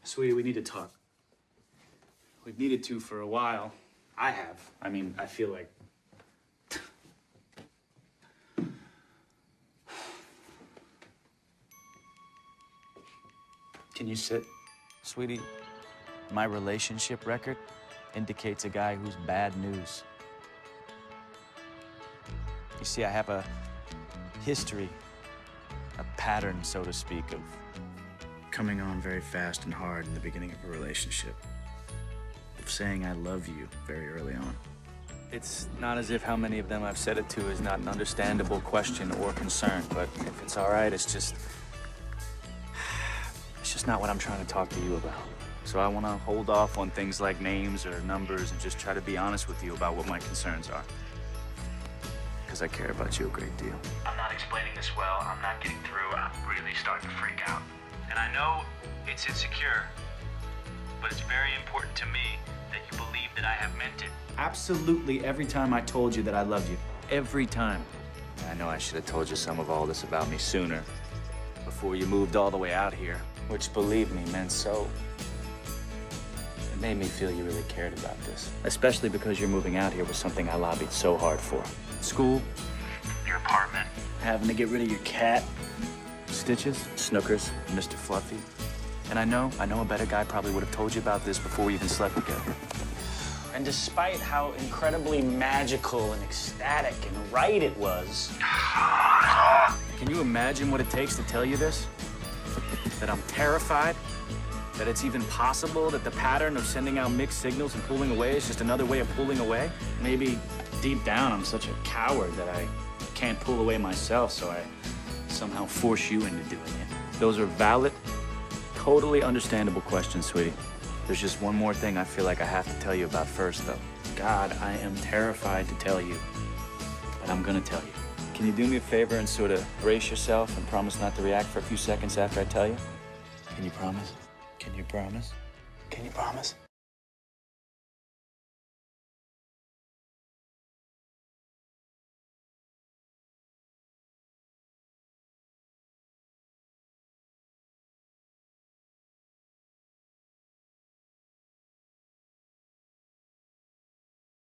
Sweetie, we need to talk. We've needed to for a while. I have. I mean, I feel like... Can you sit? Sweetie, my relationship record indicates a guy who's bad news. You see, I have a history, a pattern, so to speak, of coming on very fast and hard in the beginning of a relationship, of saying I love you very early on. It's not as if how many of them I've said it to is not an understandable question or concern, but if it's all right, it's just not what I'm trying to talk to you about. So I want to hold off on things like names or numbers and just try to be honest with you about what my concerns are. Because I care about you a great deal. I'm not explaining this well. I'm not getting through. I'm really starting to freak out. And I know it's insecure, but it's very important to me that you believe that I have meant it. Absolutely every time I told you that I love you. Every time. I know I should have told you some of all this about me sooner, before you moved all the way out here, which, believe me, meant so. It made me feel you really cared about this, especially because you're moving out here was something I lobbied so hard for. School, Your apartment. having to get rid of your cat, Stitches, Snookers, Mr. Fluffy. And I know a better guy probably would have told you about this before we even slept together. And despite how incredibly magical and ecstatic and right it was, can you imagine what it takes to tell you this? That I'm terrified? That it's even possible that the pattern of sending out mixed signals and pulling away is just another way of pulling away? Maybe deep down I'm such a coward that I can't pull away myself, so I somehow force you into doing it. Those are valid, totally understandable questions, sweetie. There's just one more thing I feel like I have to tell you about first, though. God, I am terrified to tell you, but I'm gonna tell you. Can you do me a favor and sort of brace yourself and promise not to react for a few seconds after I tell you? Can you promise? Can you promise? Can you promise?